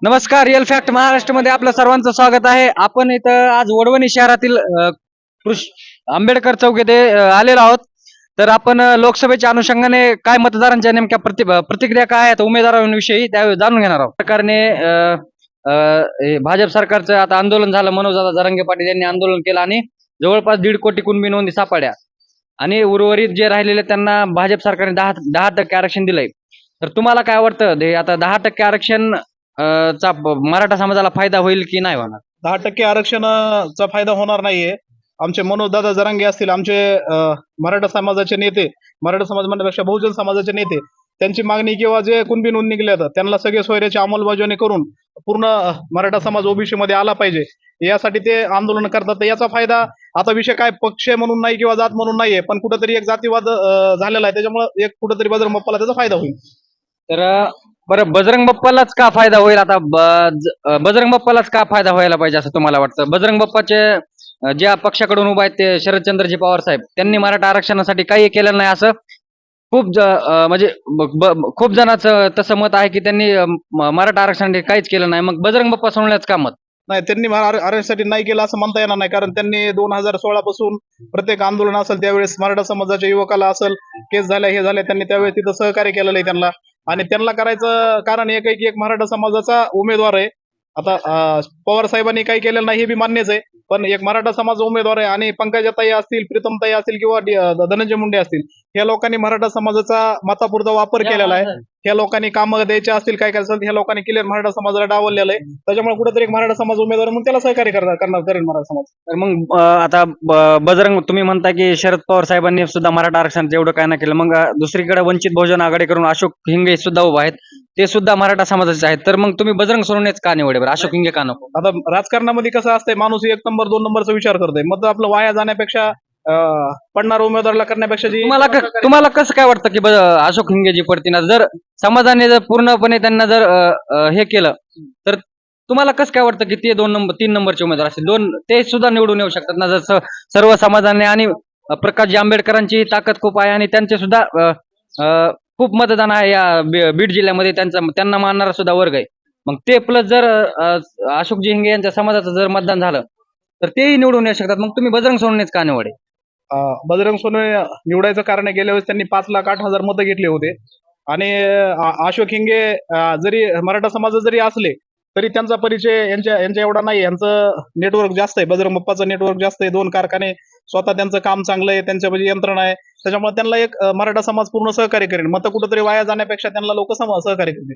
नमस्कार. Real fact महाराष्ट्रामध्ये आपलं सर्वांचं स्वागत आहे. आपण इथं आज वडवणी शहरातील आंबेडकर चौक येथे आलेलो आहोत. तर आपण लोकसभेच्या अनुषंगाने काय मतदारांच्या नेमक्या प्रतिक्रिया काय आहेत उमेदवारांविषयी त्या जाणून घेणार आहोत. सरकारने हे भाजप सरकारचं आता आंदोलन झालं. मनोजदादा जरांगे पाटील यांनी आंदोलन केलं आणि जवळपास 1.5 कोटी कुणबी नोंदी सापडल्या आणि उर्वरित जे राहिलेले त्यांना भाजप सरकारने 10% आरक्षण दिलंय. तर तुम्हाला काय वाटतं हे आता 10% आरक्षण चा मराठा समाजाला फायदा होईल की नाही होणार? 10% आरक्षणाचा फायदा होणार नाहीये. आमचे मनोजदादा जरांगे असतील, आमचे मराठा समाजाचे नेते, मराठा समाज म्हणण्यापेक्षा बहुजन समाजाचे नेते, त्यांची मागणी किंवा जे कुणबी नोंद निघले आहेत त्यांना सगळे सोयऱ्याची अंमलबजावणी करून पूर्ण मराठा समाज ओबीसी मध्ये आला पाहिजे यासाठी ते आंदोलन करतात. तर याचा फायदा आता विषय काय पक्ष म्हणून नाही किंवा जात म्हणून नाहीये, पण कुठेतरी एक जातीवाद झालेला आहे, त्याच्यामुळे एक कुठेतरी बजरंग बाप्पाला त्याचा फायदा होईल. तर बरं, बजरंग बाप्पालाच का फायदा होईल? आता बजरंग बाप्पालाच का फायदा व्हायला पाहिजे असं तुम्हाला वाटतं? बजरंग बाप्पाचे ज्या पक्षाकडून उभा आहेत ते शरदचंद्रजी पवार साहेब, त्यांनी मराठा आरक्षणासाठी काही केलेलं नाही असं म्हणजे खूप जणांचं तसं मत आहे की त्यांनी मराठा आरक्षणासाठी काहीच केलं नाही. मग बजरंग बाप्पा सोडण्याच का मत? नाही, त्यांनी आरक्षणासाठी नाही केलं असं म्हणता येणार नाही, कारण त्यांनी 2016 पासून प्रत्येक आंदोलन असेल त्यावेळेस मराठा समाजाच्या युवकाला असेल केस झाल्या हे झाल्या, त्यांनी त्यावेळेस तिथं सहकार्य केलेलं आहे त्यांना. आणि त्यांना करायचं कारण एक आहे की एक मराठा समाजाचा उमेदवार आहे. आता पवार साहेबांनी काही केलेलं नाही हे बी मान्यच आहे, पण एक मराठा समाज उमेदवार आहे आणि पंकजाताई असतील, प्रीतमताई असतील किंवा धनंजय मुंडे असतील, या लोकांनी मराठा समाजाचा मतापुरता वापर केलेला आहे. ह्या लोकांनी कामं द्यायचे असतील काय असेल ह्या लोकांनी क्लिअर मराठा समाजाला डावललेलं आहे. त्याच्यामुळे कुठेतरी एक मराठा समाज उमेदवार म्हणून त्याला सहकार्य करणार करेल मराठा समाज. तर मग आता बजरंग तुम्ही म्हणता की शरद पवार साहेबांनी सुद्धा मराठा आरक्षणाचं एवढं काय नाही केलं. मग दुसरीकडे वंचित बहुजन आघाडीकडून अशोक हिंगे सुद्धा उभा आहेत, ते सुद्धा मराठा समाजाचे आहेत. तर मग तुम्ही बजरंग सोडूनेच का निवडे बरं? अशोक हिंगे का नको? आता राजकारणामध्ये कसं असतंय, माणूस 1 नंबर 2 नंबरचा विचार करतोय. मग तर आपलं वाया जाण्यापेक्षा पडणार उमेदवाराला करण्यापेक्षा जी तुम्हाला कसं काय वाटतं की अशोक हिंगे जी पडतीना जर समाजाने जर पूर्णपणे त्यांना जर हे केलं तर तुम्हाला कसं काय वाटतं की ते 2 नंबर 3 नंबरचे उमेदवार असतील, ते सुद्धा निवडून येऊ शकतात ना? जर सर्व समाजाने आणि प्रकाशजी आंबेडकरांची ताकद खूप आहे आणि त्यांचे सुद्धा खूप मतदान आहे या बीड जिल्ह्यामध्ये, त्यांना मानणारा सुद्धा वर्ग आहे. मग ते प्लस जर अशोकजी हिंगे यांच्या समाजाचं जर मतदान झालं तर तेही निवडून येऊ शकतात. मग तुम्ही बजरंग सोडणेच का निवडे? बजरंग सोनवणे निवडायचं कारण आहे, गेल्या वेळेस त्यांनी 5,08,000 मतं घेतले होते आणि अशोक हिंगे जरी मराठा समाज जरी असले तरी त्यांचा परिचय यांच्या एवढा नाही. यांचं नेटवर्क जास्त आहे, बजरंग बाप्पाचं नेटवर्क जास्त आहे. 2 कारखाने, स्वतः त्यांचं काम चांगलं आहे, त्यांच्या म्हणजे यंत्रणा आहे. त्याच्यामुळे त्यांना एक मराठा समाज पूर्ण सहकार्य करेल. मतं कुठेतरी वाया जाण्यापेक्षा त्यांना लोक सहकार्य करतील.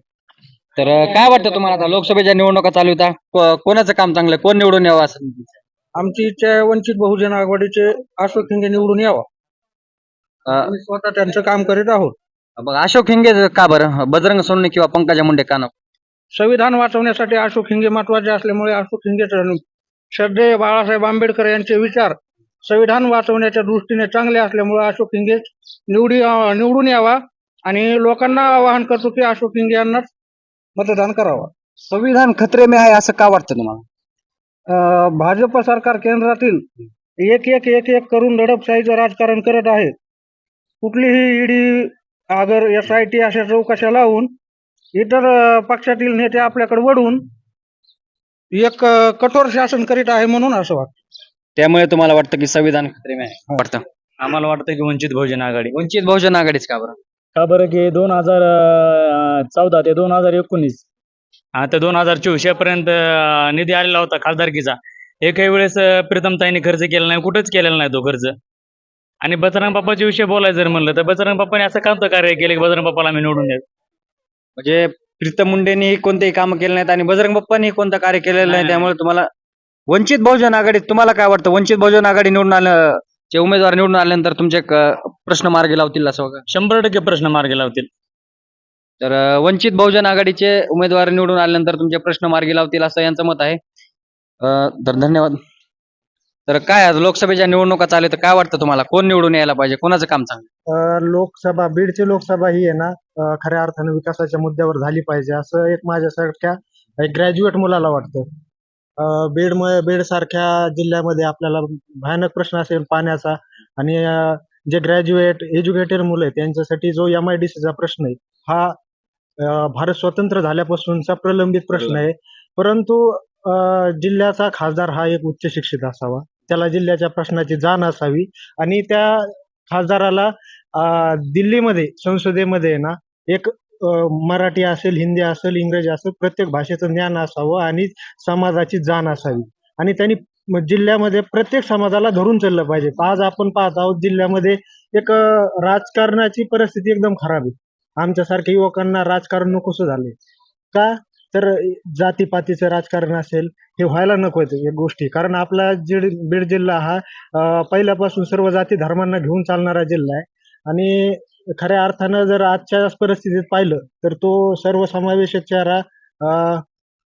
तर काय वाटतं तुम्हाला आता लोकसभेच्या निवडणुका चालू होता, कोणाचं काम चांगलं आहे? कोण निवडून यावं असं? आमची इच्छा आहे वंचित बहुजन आघाडीचे अशोक हिंगे निवडून यावा. आम्ही स्वतः त्यांचं काम करीत आहोत. मग अशोक हिंगे का बरं? बजरंग सोनवणे किंवा पंकजा मुंडे का नको? संविधान वाचवण्यासाठी अशोक हिंगे महत्वाचे असल्यामुळे अशोक हिंगे श्रद्धेय बाळासाहेब आंबेडकर यांचे विचार संविधान वाचवण्याच्या दृष्टीने चांगले असल्यामुळे अशोक हिंगे निवडून यावा आणि लोकांना आवाहन करतो की अशोक हिंगे यांनाच मतदान करावं. संविधान खतरे में आहे असं का वाटतं तुम्हाला? भाजप सरकार केंद्रातील एक एक एक एक करून दडपशाहीचं राजकारण करत आहे. कुठलीही ईडी अगर SIT अशा चौकशा लावून इतर पक्षातील नेते आपल्याकडे वळून एक कठोर शासन करीत आहे म्हणून असं वाटतं. त्यामुळे तुम्हाला वाटतं की संविधान खतरे में आहे वाटतं? आम्हाला वाटतं की वंचित बहुजन आघाडी. वंचित बहुजन आघाडीच का बरं? का बरं की 2014 ते 2019 ते 2024 पर्यंत निधी आलेला होता खासदारकीचा. एकही वेळेस प्रीतमताईंनी खर्च केला नाही, कुठंच केलेला नाही तो खर्च. आणि बजरंग बाप्पाच्या विषयी बोलायचं जर म्हणलं तर बजरंग बाप्पाने असं कोणतं कार्य केलं की बजरंग बाप्पाला आम्ही निवडून देऊ? म्हणजे प्रीतम मुंडेंनी कोणतेही काम केले नाहीत आणि बजरंग बाप्पांनी कोणतं कार्य केलेलं नाही, त्यामुळे तुम्हाला वंचित बहुजन आघाडी, तुम्हाला काय वाटतं वंचित बहुजन आघाडी निवडून आलं, जे उमेदवार निवडून आल्यानंतर तुमचे प्रश्न मार्गी लावतील असं का? 100% प्रश्न मार्गी लावतील. तर वंचित बहुजन आघाडीचे उमेदवार निवडून आल्यानंतर तुमचे प्रश्न मार्गी लावतील असं यांचं मत आहे. तर धन्यवाद. तर काय आज लोकसभेच्या निवडणुका चालू आहेत, तर काय वाटतं तुम्हाला कोण निवडून यायला पाहिजे, कोणाचं काम चांगलं? लोकसभा बीडची लोकसभा ही आहे ना खऱ्या अर्थाने विकासाच्या मुद्द्यावर झाली पाहिजे असं एक माझ्यासारख्या एक ग्रॅज्युएट मुलाला वाटतं. बीड सारख्या जिल्ह्यामध्ये आपल्याला भयानक प्रश्न असेल पाण्याचा आणि जे ग्रॅज्युएट एज्युकेटेड मुलं आहेत त्यांच्यासाठी जो MIDC चा प्रश्न आहे हा भारत स्वतंत्र झाल्यापासूनचा प्रलंबित प्रश्न आहे. परंतु जिल्ह्याचा खासदार हा एक उच्च शिक्षित असावा, त्याला जिल्ह्याच्या प्रश्नाची जाण असावी आणि त्या खासदाराला दिल्लीमध्ये संसदेमध्ये ना एक मराठी असेल, हिंदी असेल, इंग्रजी असेल, प्रत्येक भाषेचं ज्ञान असावं आणि समाजाची जाण असावी आणि त्यांनी जिल्ह्यामध्ये प्रत्येक समाजाला धरून चाललं पाहिजे. आज आपण पाहत आहोत जिल्ह्यामध्ये एक राजकारणाची परिस्थिती एकदम खराब आहे. आमच्यासारख्या युवकांना राजकारण नकोसं झालंय. का? तर जातीपातीचं राजकारण असेल, हे व्हायला नको एक गोष्टी. कारण आपला बीड जिल्हा हा पहिल्यापासून सर्व जाती धर्मांना घेऊन चालणारा जिल्हा आहे आणि खऱ्या अर्थानं जर आजच्या परिस्थितीत पाहिलं तर तो सर्वसमावेशक चेहरा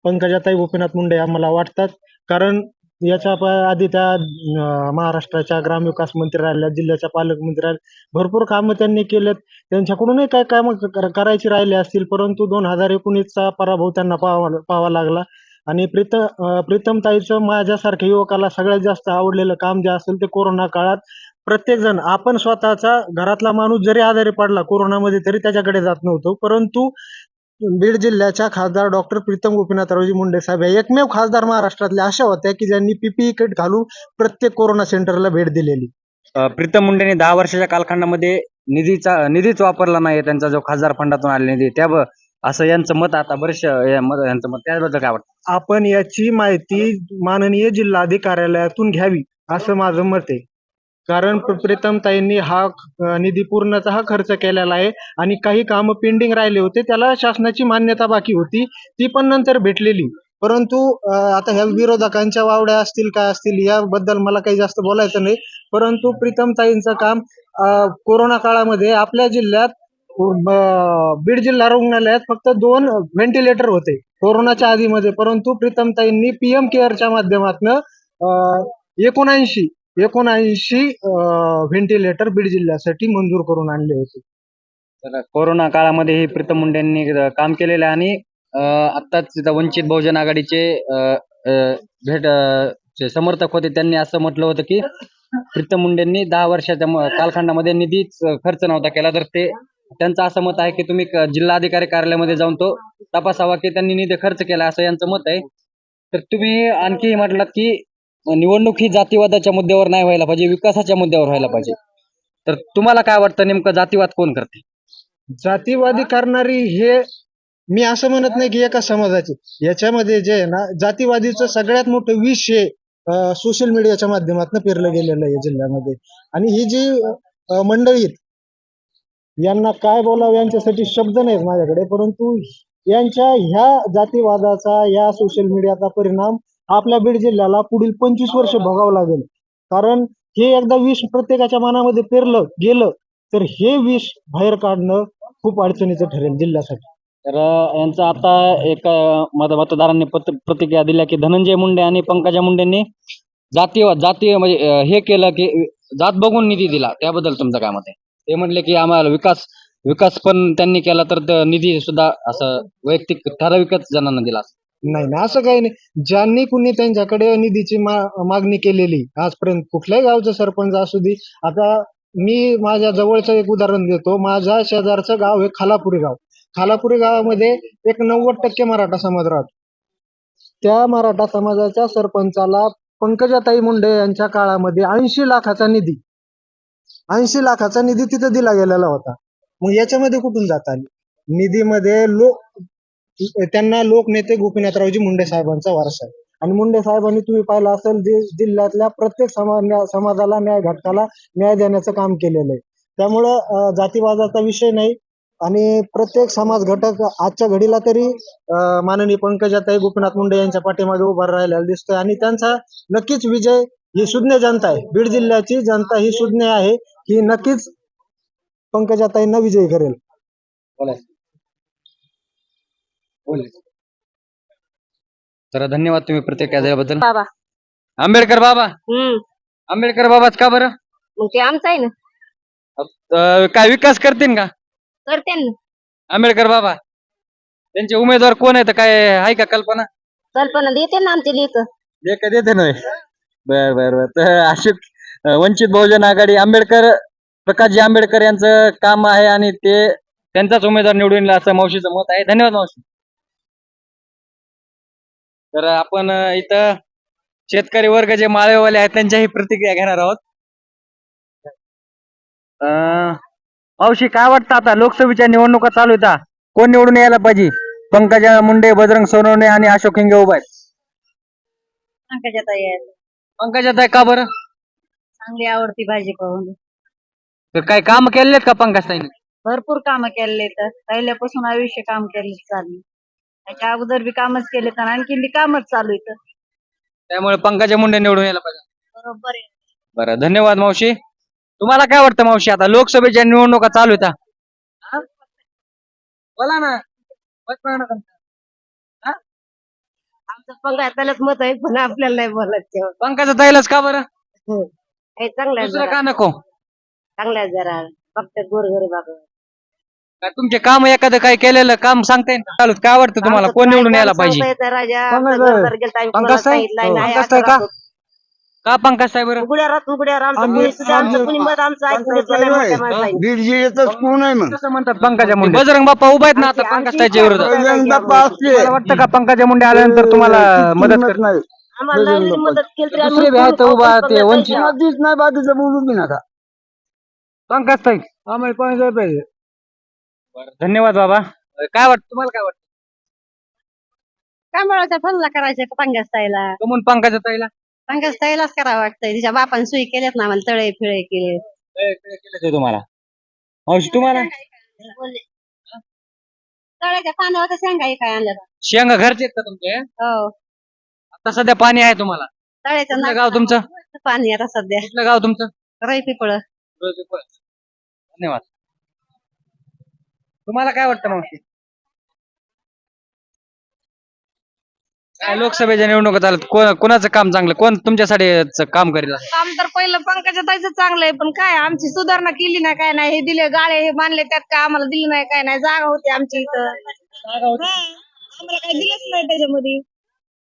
पंकजाताई गोपीनाथ मुंडे आम्हाला वाटतात. कारण याच्या आधी त्या महाराष्ट्राच्या ग्रामविकास मंत्री राहिल्या, जिल्ह्याच्या पालकमंत्री राहिल्या, भरपूर कामं त्यांनी केलेत. त्यांच्याकडूनही काय कामं करायची राहिली असतील, परंतु 2019चा पराभव त्यांना पाहावा लागला आणि प्रीतमताईचं माझ्यासारख्या युवकाला सगळ्यात जास्त आवडलेलं काम जे असेल ते कोरोना काळात प्रत्येक जण, आपण स्वतःचा घरातला माणूस जरी आजारी पडला कोरोनामध्ये तरी त्याच्याकडे जात नव्हतो, परंतु बीड जिल्ह्याच्या खासदार डॉक्टर प्रीतम गोपीनाथरावजी मुंडे साहेब या एकमेव खासदार महाराष्ट्रातल्या अशा होत्या की ज्यांनी पीपीई किट घालून प्रत्येक कोरोना सेंटरला भेट दिलेली. प्रीतम मुंडेंनी 10 वर्षाच्या कालखंडामध्ये निधीच वापरला नाही, त्यांचा जो खासदार फंडातून आलेला निधी, असं यांचं मत. आता यांचं मत त्याबद्दल काय वाटतं? आपण याची माहिती माननीय जिल्हाधिकार्यालयातून घ्यावी असं माझं मत आहे. कारण प्रीतमताईंनी हा निधी पूर्णतः खर्च केलेला आहे आणि काही कामं पेंडिंग राहिले होते, त्याला शासनाची मान्यता बाकी होती, ती पण नंतर भेटलेली. परंतु आता ह्या विरोधकांच्या वावड्या असतील काय असतील याबद्दल मला काही जास्त बोलायचं नाही. परंतु प्रीतमताईंचं काम कोरोना काळामध्ये आपल्या जिल्ह्यात बीड जिल्हा रुग्णालयात फक्त 2 व्हेंटिलेटर होते कोरोनाच्या आधीमध्ये, परंतु प्रीतमताईंनी पीएम केअरच्या माध्यमातून 79 व्हेंटिलेटर बीड जिल्ह्यासाठी मंजूर करून आणले होते. तर कोरोना काळामध्ये ही प्रीतम मुंडेंनी काम केलेलं आहे आणि आत्ताच तिथं वंचित बहुजन आघाडीचे जे समर्थक होते त्यांनी असं म्हटलं होतं की प्रीतम मुंडेंनी 10 वर्षाच्या कालखंडामध्ये निधीच खर्च नव्हता केला. तर त्यांचं असं मत आहे की तुम्ही जिल्हाधिकारी कार्यालयामध्ये जाऊन तो तपासावा की त्यांनी निधी खर्च केला, असं यांचं मत आहे. तर तुम्ही आणखी म्हटलात की निवडणूक ही जातीवादाच्या मुद्द्यावर नाही व्हायला पाहिजे, विकासाच्या मुद्द्यावर व्हायला पाहिजे. तर तुम्हाला काय वाटतं, नेमकं जातीवाद कोण करते? जातीवादी करणारी हे मी असं म्हणत नाही की एका समाजाची, याच्यामध्ये जे आहे ना जातीवादीचं सगळ्यात मोठं विष हे सोशल मीडियाच्या माध्यमातून पेरलं गेलेलं आहे जिल्ह्यामध्ये. आणि ही जी मंडळी यांना काय बोलावं यांच्यासाठी शब्द नाहीत माझ्याकडे, परंतु यांच्या ह्या जातीवादाचा, या सोशल मीडियाचा परिणाम आपल्या बीड जिल्ह्याला पुढील 25 वर्ष भोगावं लागेल. कारण हे एकदा विष प्रत्येकाच्या मनामध्ये पेरलं गेलं तर हे विष बाहेर काढणं खूप अडचणीचं ठरेल जिल्ह्यासाठी. तर यांचं आता एक मतदारांनी प्रतिक्रिया दिल्या की धनंजय मुंडे आणि पंकजा मुंडेंनी जाती म्हणजे हे केलं की जात बघून निधी दिला, त्याबद्दल तुमचं काय मत आहे? ते म्हणले की आम्हाला विकास पण त्यांनी केला, तर निधी सुद्धा असं वैयक्तिक ठराविकच जणांना दिला. नाही ना, असं काही नाही. ज्यांनी कुणी त्यांच्याकडे निधीची मागणी केलेली आजपर्यंत, कुठल्याही गावचं सरपंच असू दे. आता मी माझ्या जवळचं एक उदाहरण देतो. माझ्या शेजारचं गाव हे खालापुरी गाव. खालापुरी गावामध्ये एक 90% मराठा समाज राहतो. त्या मराठा समाजाच्या सरपंचाला पंकजाताई मुंडे यांच्या काळामध्ये 80 लाखाचा निधी तिथं दिला गेलेला होता. मग याच्यामध्ये कुठून जात आली? निधीमध्ये त्यांना लोकनेते गोपीनाथरावजी मुंडे साहेबांचा वारसा आहे आणि मुंडे साहेबांनी तुम्ही पाहिलं असेल जिल्ह्यातल्या प्रत्येक समाजाला घटकाला न्याय देण्याचं काम केलेलं आहे. त्यामुळं जातीवादाचा विषय नाही आणि प्रत्येक समाज घटक आजच्या घडीला तरी माननीय पंकजाताई गोपीनाथ मुंडे यांच्या पाठीमागे उभा राहिलेला दिसतोय आणि त्यांचा नक्कीच विजय, ही सुज्ञ जनता आहे, बीड जिल्ह्याची जनता ही सुज्ञ आहे, ही नक्कीच पंकजाताईंना विजयी करेल. तर धन्यवाद तुम्ही प्रतिक्रिया दिल्याबद्दल. बाबा आंबेडकर बाबाच का बरं? मग ते आमचं आहे ना, काय विकास करतील का करते ना. आंबेडकर बाबा? त्यांचे उमेदवार कोण आहेत, काय आहे का कल्पना देते ना आमचे लेख. देते ना? बर. तर अशोक वंचित बहुजन आघाडी प्रकाशजी आंबेडकर यांचं काम आहे आणि ते त्यांचाच उमेदवार निवडून येईल असं मावशीचं मत आहे. धन्यवाद मावशी. तर आपण इथं शेतकरी वर्ग जे माळेवाले आहेत त्यांच्याही प्रतिक्रिया घेणार आहोत. मावशी काय वाटतं आता लोकसभेच्या निवडणुका चालू आहेत, कोण निवडून यायला पाहिजे? पंकजा मुंडे, बजरंग सोनवणे आणि अशोक हिंगे उभा आहेत. पंकजाताई का बरं? चांगली आवडती भाजी पाहून तर काही काम केलेत का पंकजताईने? भरपूर काम केले तर पहिल्यापासून आयुष्य काम केले चालू त्याच्या अगोदर बी कामच केले तर आणखी बी कामच चालू आहे त्यामुळे पंकजा मुंडे निवडून यायला पाहिजे. बरोबर आहे. बरं, धन्यवाद मावशी. तुम्हाला काय वाटतं मावशी, आता लोकसभेच्या निवडणुका चालू आहेत बोला ना. आमचं पंगा त्यालाच मत आहे पण आपल्याला नाही बोलत पंकजाताईलाच का बरं? चांगला दुसरं का नको? चांगला जरा फक्त गोरगरी बाबा काय तुमचे काम एखादं काय केलेलं काम सांगता येईल का? चालू काय वाटतं तुम्हाला, कोण निवडून यायला पाहिजे? राजा पंकजताई का? का पंकजताई बरं? बीड जिल्ह्यातच कोण आहे मग? कसं म्हणतात पंकजा मुंडे? बजरंग बाप्पा उभा आहेत ना आता पंकजताईच्या विरोधात. बजरंग बाप्पा असले मला वाटतं का पंकजा मुंडे आल्यानंतर तुम्हाला मदत करतील? नाही आम्हाला नाही मदत केली तरी दुसरे बी आहेत उभा ते वंचित. मध्येच नाही बाजूचं बोलू बी नका. पंकजताई आम्हाला पाहिजे पाहिजे. धन्यवाद बाबा. काय वाटतं तुम्हाला, काय वाटतं काय मिळायचं फल्ला करायचं पंकज ताईला कमून पंकजाताईला? पंकज ताईलाच करावं वाटतंय तिच्या बापाने सुई केल्यात ना आम्हाला तळे फिळे केले केलं तुम्हाला मावशी, तुम्हाला तळ्याच्या पाण्यावर शेंगाई काय आणलं शेंगा घरचे आहेत का तुमचे? हो आता सध्या पाणी आहे तुम्हाला? तळ्याच्या कुठलं गाव तुमचं? पाणी आता सध्या कुठलं गाव तुमचं? रई पिपळ धन्यवाद. तुम्हाला काय वाटतं मावशी? काय लोकसभेच्या निवडणुका आल्यात, कोणाचं काम चांगलं, कोण तुमच्यासाठी काम करेल? काम तर पहिलं पंकजाताईचं चांगलं आहे पण काय आमची सुधारणा केली नाही काय नाही हे दिले गाळे हे मानले त्यात काय आम्हाला दिलं नाही काय नाही जागा होती आमची इथं आम्हाला काही दिलंच नाही त्याच्यामध्ये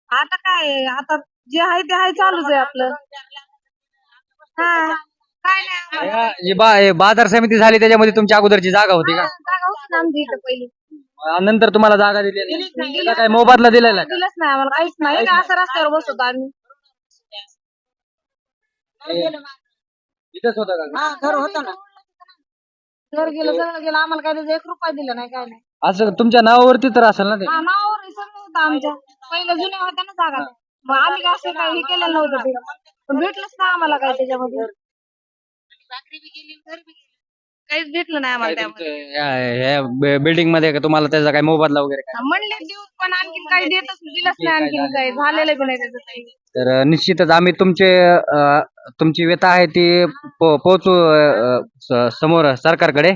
आता काय आता जे आहे ते आहे चालूच आहे आपलं हा काय नाही आम्हाला. हे बाजार समिती झाली त्याच्यामध्ये तुमच्या अगोदरची जागा होती का? जागा होती ना आमची इथं पहिली नंतर तुम्हाला जागा दिली दिलीच नाही. त्याचा काय मोबदला दिलेला आहे का? दिलंच नाही आम्हाला काहीच नाही का असं रस्त्यावर बसतो आम्ही इथंच होतं का? घर होतं ना घर गेलं सगळं गेलं आम्हाला काय त्याचा 1 रुपया दिला नाही काय नाही असं तुमच्या नावावरती तर असेल ना ते? हा नावावर सगळं होतं आमच्या पहिलं जुन्या होत्या ना जागा मग आम्ही काय असं काही हे केलेलं नव्हतं ते पण भेटलंच ना आम्हाला काय त्याच्यामध्ये काहीच भेटलं नाही आम्हाला त्यामध्ये बिल्डिंग मध्ये का तुम्हाला त्याचा काय मोबदला वगैरे काय? म्हणले देऊ पण आणखीन काही दिलंच नाही आणखीन काही झालेलं बी नाही त्याचं काही तर निश्चितच आम्ही तुमची व्यथा आहे ती पोहोचू समोर सरकारकडे.